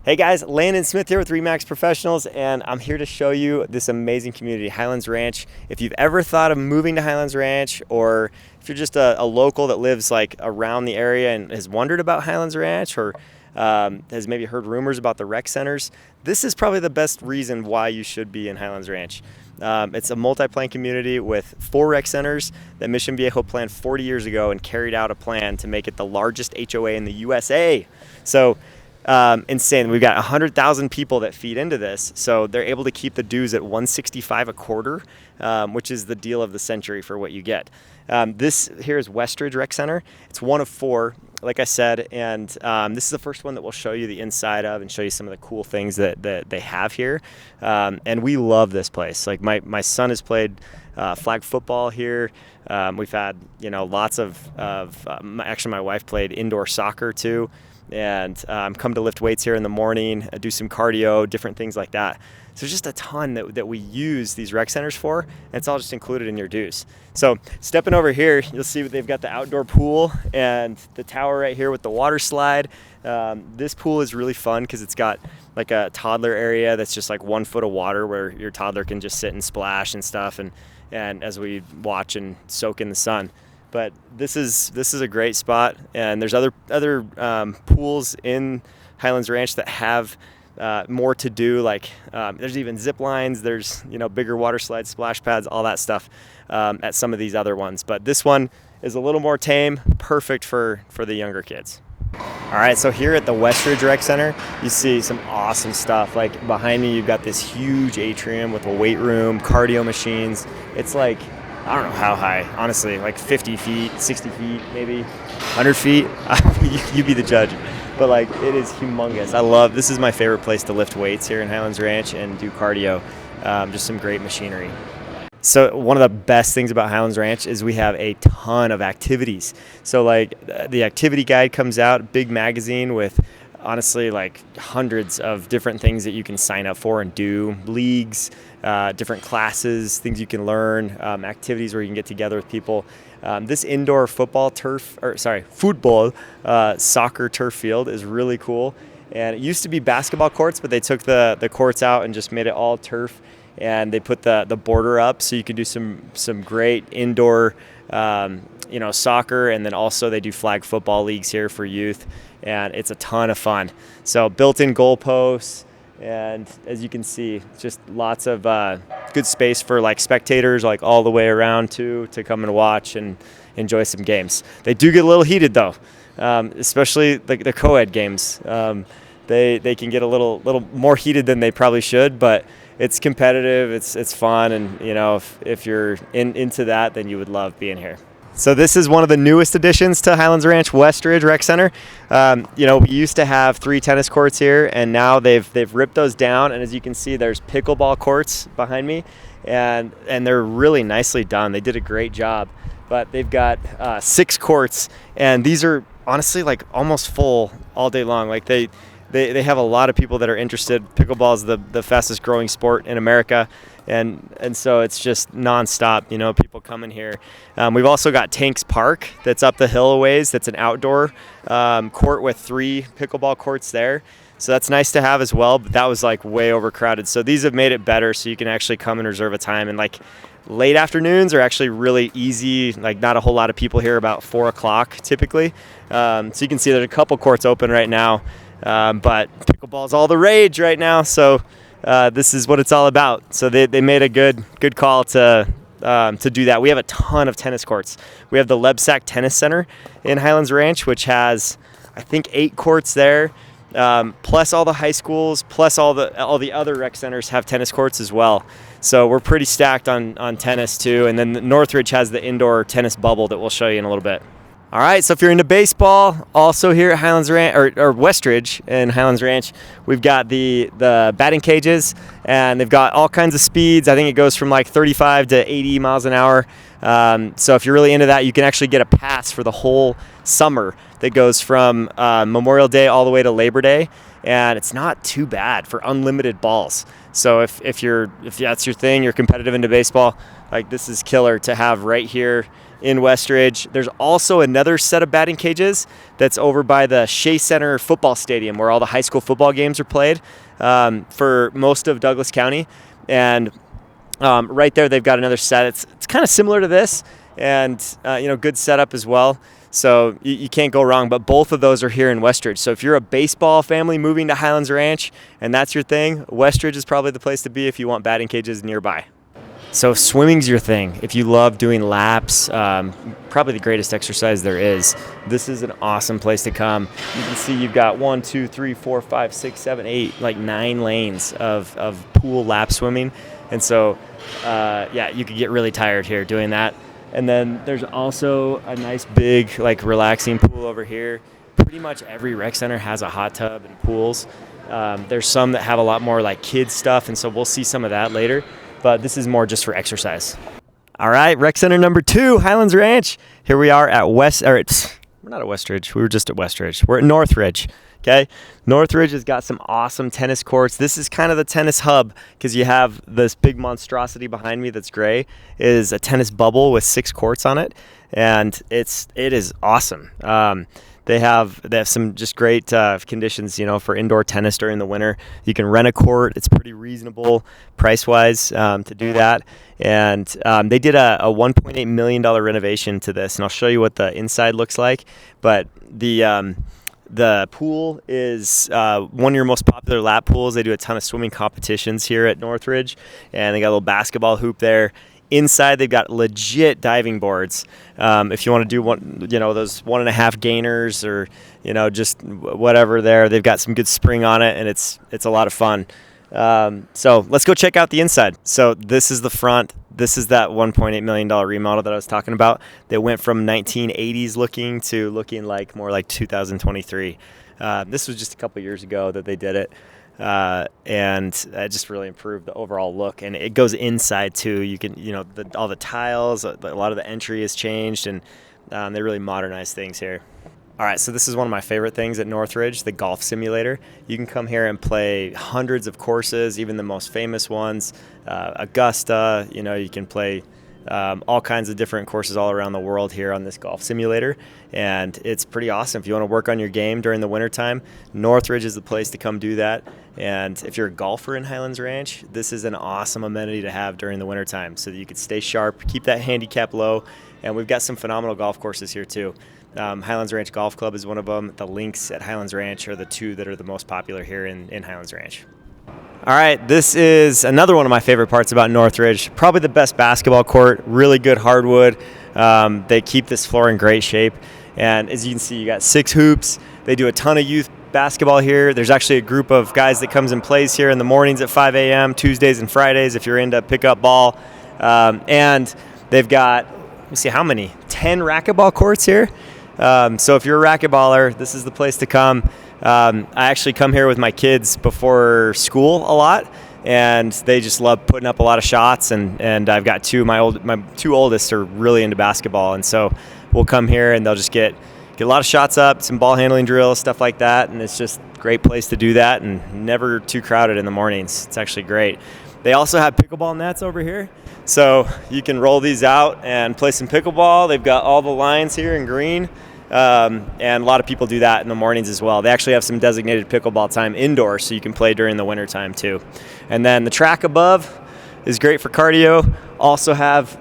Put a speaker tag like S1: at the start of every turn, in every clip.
S1: Hey guys, Landin Smith here with Remax Professionals, and I'm here to show you this amazing community, Highlands Ranch. If you've ever thought of moving to Highlands Ranch, or if you're just a local that lives like around the area and has wondered about Highlands Ranch, or has maybe heard rumors about the rec centers, this is probably the best reason why you should be in Highlands Ranch. It's a multi-plan community with 4 rec centers that Mission Viejo planned 40 years ago and carried out a plan to make it the largest HOA in the USA. So insane. We've got 100,000 people that feed into this, so they're able to keep the dues at $165 a quarter, which is the deal of the century for what you get. This here is Westridge Rec Center. It's one of 4, like I said, and this is the first one that we'll show you the inside of and show you some of the cool things that they have here. And we love this place. Like my son has played flag football here. We've had lots of actually my wife played indoor soccer too. And come to lift weights here in the morning, do some cardio, different things like that. So just a ton that we use these rec centers for, and it's all just included in your dues. So stepping over here, you'll see they've got the outdoor pool and the tower right here with the water slide. This pool is really fun because it's got like a toddler area that's just like 1 foot of water where your toddler can just sit and splash and stuff, and as we watch and soak in the sun. But this is a great spot, and there's other pools in Highlands Ranch that have more to do. Like there's even zip lines, there's bigger water slides, splash pads, all that stuff at some of these other ones. But this one is a little more tame, perfect for the younger kids. All right, so here at the Westridge Rec Center, you see some awesome stuff. Like behind me, you've got this huge atrium with a weight room, cardio machines. It's like, I don't know how high, honestly, like 50 feet, 60 feet, maybe 100 feet. You be the judge. But like, it is humongous. This is my favorite place to lift weights here in Highlands Ranch and do cardio. Just some great machinery. So one of the best things about Highlands Ranch is we have a ton of activities. So like the activity guide comes out, big magazine with honestly like hundreds of different things that you can sign up for and do, leagues, different classes, things you can learn, activities where you can get together with people. This indoor football soccer turf field is really cool. And it used to be basketball courts, but they took the courts out and just made it all turf. And they put the border up so you can do some great indoor soccer, and then also they do flag football leagues here for youth, and it's a ton of fun. So built-in goalposts, and as you can see, just lots of good space for like spectators, like all the way around to come and watch and enjoy some games. They do get a little heated though, especially the co-ed games. They can get a little more heated than they probably should, but it's competitive, it's fun, and if you're into that, then you would love being here. So this is one of the newest additions to Highlands Ranch Westridge Rec Center. We used to have 3 tennis courts here, and now they've ripped those down. And as you can see, there's pickleball courts behind me, and they're really nicely done. They did a great job. But they've got 6 courts, and these are honestly like almost full all day long. Like they have a lot of people that are interested. Pickleball is the fastest growing sport in America, and so it's just nonstop. People coming here. We've also got Tanks Park that's up the hill a ways. That's an outdoor court with 3 pickleball courts there. So that's nice to have as well. But that was like way overcrowded. So these have made it better. So you can actually come and reserve a time. And like late afternoons are actually really easy. Like not a whole lot of people here about 4 o'clock typically. So you can see there's a couple courts open right now. But pickleball is all the rage right now, so this is what it's all about. So they made a good call to do that. We have a ton of tennis courts. We have the Lebsack Tennis Center in Highlands Ranch, which has I think 8 courts there, plus all the high schools, plus all the other rec centers have tennis courts as well. So we're pretty stacked on tennis too. And then Northridge has the indoor tennis bubble that we'll show you in a little bit. All right, so if you're into baseball, also here at Highlands Ranch or Westridge in Highlands Ranch, we've got the batting cages, and they've got all kinds of speeds. I think it goes from like 35 to 80 miles an hour. So if you're really into that, you can actually get a pass for the whole summer that goes from Memorial Day all the way to Labor Day, and it's not too bad for unlimited balls. So if that's your thing, you're competitive into baseball, like this is killer to have right here. in Westridge. There's also another set of batting cages that's over by the Shea Center football stadium where all the high school football games are played for most of Douglas County. And right there, they've got another set. It's kind of similar to this, and good setup as well. So you can't go wrong. But both of those are here in Westridge. So if you're a baseball family moving to Highlands Ranch and that's your thing, Westridge is probably the place to be if you want batting cages nearby. So if swimming's your thing, if you love doing laps, probably the greatest exercise there is, this is an awesome place to come. You can see you've got 1, 2, 3, 4, 5, 6, 7, 8, like 9 lanes of pool lap swimming. And so, you could get really tired here doing that. And then there's also a nice big, like, relaxing pool over here. Pretty much every rec center has a hot tub and pools. There's some that have a lot more like kids stuff, and so we'll see some of that later. But this is more just for exercise. All right, rec center number 2, Highlands Ranch. Here we are at we're not at Westridge. We were just at Westridge. We're at Northridge. Okay, Northridge has got some awesome tennis courts. This is kind of the tennis hub because you have this big monstrosity behind me that's gray is a tennis bubble with 6 courts on it, and it is awesome. They have some just great conditions, for indoor tennis during the winter. You can rent a court. It's pretty reasonable price-wise to do that. And they did a $1.8 million renovation to this, and I'll show you what the inside looks like. But the pool is one of your most popular lap pools. They do a ton of swimming competitions here at Northridge, and they got a little basketball hoop there. Inside, they've got legit diving boards. If you want to do those 1.5 gainers or just whatever there, they've got some good spring on it, and it's a lot of fun. So let's go check out the inside. So this is the front. This is that $1.8 million remodel that I was talking about. That went from 1980s looking to looking like more like 2023. This was just a couple years ago that they did it. And it just really improved the overall look, and it goes inside too. You can, all the tiles, a lot of the entry has changed, and they really modernized things here. All right, so this is one of my favorite things at Northridge, the golf simulator. You can come here and play hundreds of courses, even the most famous ones. Augusta, you can play all kinds of different courses all around the world here on this golf simulator, and it's pretty awesome. If you want to work on your game during the wintertime, Northridge is the place to come do that. And if you're a golfer in Highlands Ranch, this is an awesome amenity to have during the wintertime so that you can stay sharp, keep that handicap low, and we've got some phenomenal golf courses here too. Highlands Ranch Golf Club is one of them. The links at Highlands Ranch are the 2 that are the most popular here in Highlands Ranch. All right, this is another one of my favorite parts about Northridge. Probably the best basketball court, really good hardwood. They keep this floor in great shape. And as you can see, you got 6 hoops. They do a ton of youth basketball here. There's actually a group of guys that comes and plays here in the mornings at 5 a.m., Tuesdays and Fridays if you're into pickup ball. And they've got, let me see how many, 10 racquetball courts here. So if you're a racquetballer, this is the place to come. I actually come here with my kids before school a lot, and they just love putting up a lot of shots. And I've got 2. My 2 oldest are really into basketball, and so we'll come here and they'll just get a lot of shots up, some ball handling drills, stuff like that. And it's just a great place to do that, and never too crowded in the mornings. It's actually great. They also have pickleball nets over here, so you can roll these out and play some pickleball. They've got all the lines here in green. And a lot of people do that in the mornings as well. They actually have some designated pickleball time indoors, so you can play during the winter time too. And then the track above is great for cardio. Also have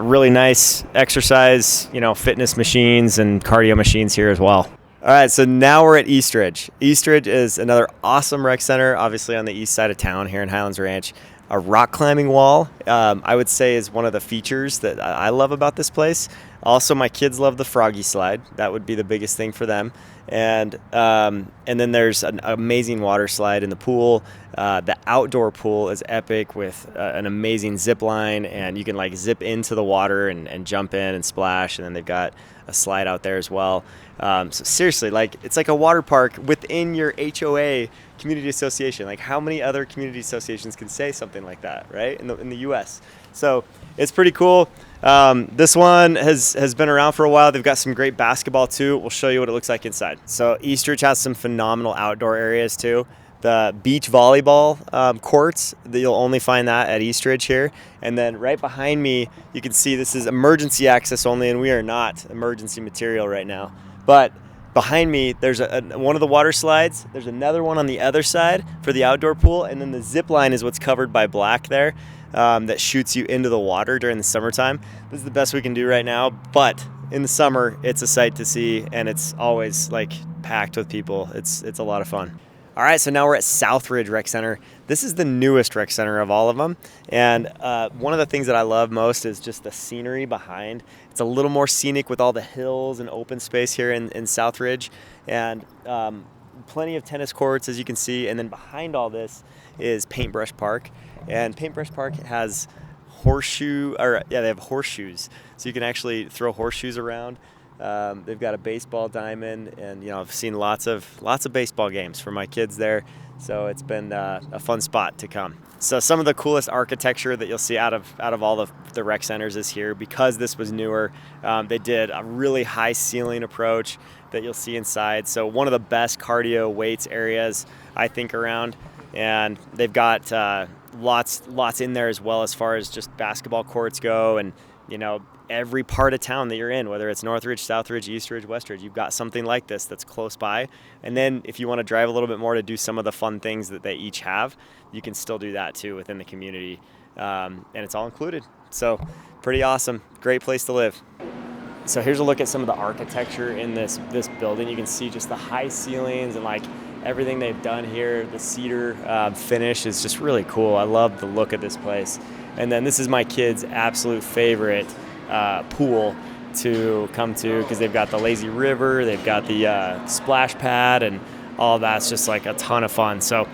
S1: really nice exercise, fitness machines and cardio machines here as well. All right, so now we're at Eastridge. Eastridge is another awesome rec center, obviously on the east side of town here in Highlands Ranch. A rock climbing wall, I would say, is one of the features that I love about this place. Also, my kids love the froggy slide. That would be the biggest thing for them. And then there's an amazing water slide in the pool. The outdoor pool is epic with an amazing zip line, and you can zip into the water and jump in and splash. And then they've got a slide out there as well. So seriously, it's like a water park within your HOA community association. How many other community associations can say something like that, right? In the U.S. So it's pretty cool. This one has been around for a while. They've got some great basketball too. We'll show you what it looks like inside. So Eastridge has some phenomenal outdoor areas too. the beach volleyball courts. You'll only find that at Eastridge here. And then right behind me, you can see this is emergency access only, and we are not emergency material right now. But behind me, there's one of the water slides. There's another one on the other side for the outdoor pool, and then the zip line is what's covered by black there, that shoots you into the water during the summertime. This is the best we can do right now, but in the summer, it's a sight to see, and it's always like packed with people. It's a lot of fun. All right, so now we're at Southridge Rec Center. This is the newest rec center of all of them. And one of the things that I love most is just the scenery behind. It's a little more scenic with all the hills and open space here in Southridge. And plenty of tennis courts, as you can see. And then behind all this is Paintbrush Park. And Paintbrush Park has they have horseshoes. So you can actually throw horseshoes around. They've got a baseball diamond, and I've seen lots of baseball games for my kids there, so it's been a fun spot to come. So some of the coolest architecture that you'll see out of all the rec centers is here. Because this was newer, they did a really high ceiling approach that you'll see inside. So one of the best cardio weights areas I think around, and they've got lots in there as well as far as just basketball courts go, and every part of town that you're in, whether it's Northridge, Southridge, Eastridge, Westridge, you've got something like this that's close by. And then if you want to drive a little bit more to do some of the fun things that they each have, you can still do that too within the community. And it's all included. So pretty awesome. Great place to live. So here's a look at some of the architecture in this building. You can see just the high ceilings and like everything they've done here. The cedar finish is just really cool. I love the look of this place. And then this is my kids' absolute favorite pool to come to, because they've got the lazy river, they've got the splash pad, and all of that's just like a ton of fun. So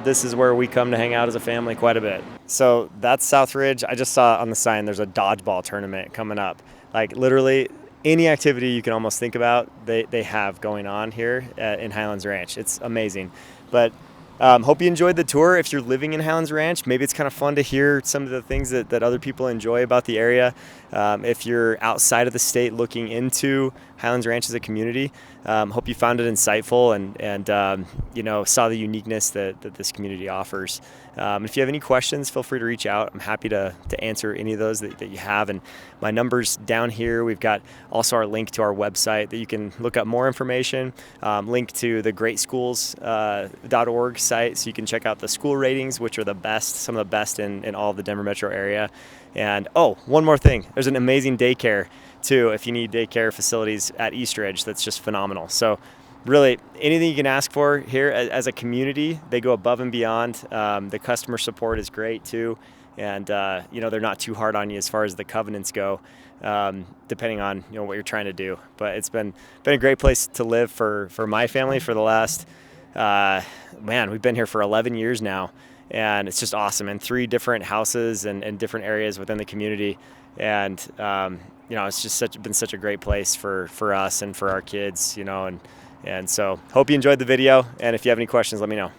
S1: this is where we come to hang out as a family quite a bit. So that's Southridge. I just saw on the sign there's a dodgeball tournament coming up. Like literally any activity you can almost think about, they have going on here in Highlands Ranch. It's amazing. But hope you enjoyed the tour. If you're living in Highlands Ranch, maybe it's kind of fun to hear some of the things that other people enjoy about the area. If you're outside of the state looking into Highlands Ranch as a community, hope you found it insightful and saw the uniqueness that this community offers. If you have any questions, feel free to reach out. I'm happy to answer any of those that you have. And my number's down here. We've got also our link to our website that you can look up more information, link to the greatschools.org site, so you can check out the school ratings, which are the best, some of the best in all of the Denver metro area. And one more thing, there's an amazing daycare too if you need daycare facilities at Eastridge. That's just phenomenal. So really anything you can ask for here as a community, they go above and beyond. The customer support is great too, and they're not too hard on you as far as the covenants go, depending on what you're trying to do. But it's been a great place to live for my family for the last we've been here for 11 years now, and it's just awesome. And 3 different houses and different areas within the community, and it's just been such a great place for us and for our kids, and so hope you enjoyed the video, and if you have any questions, let me know.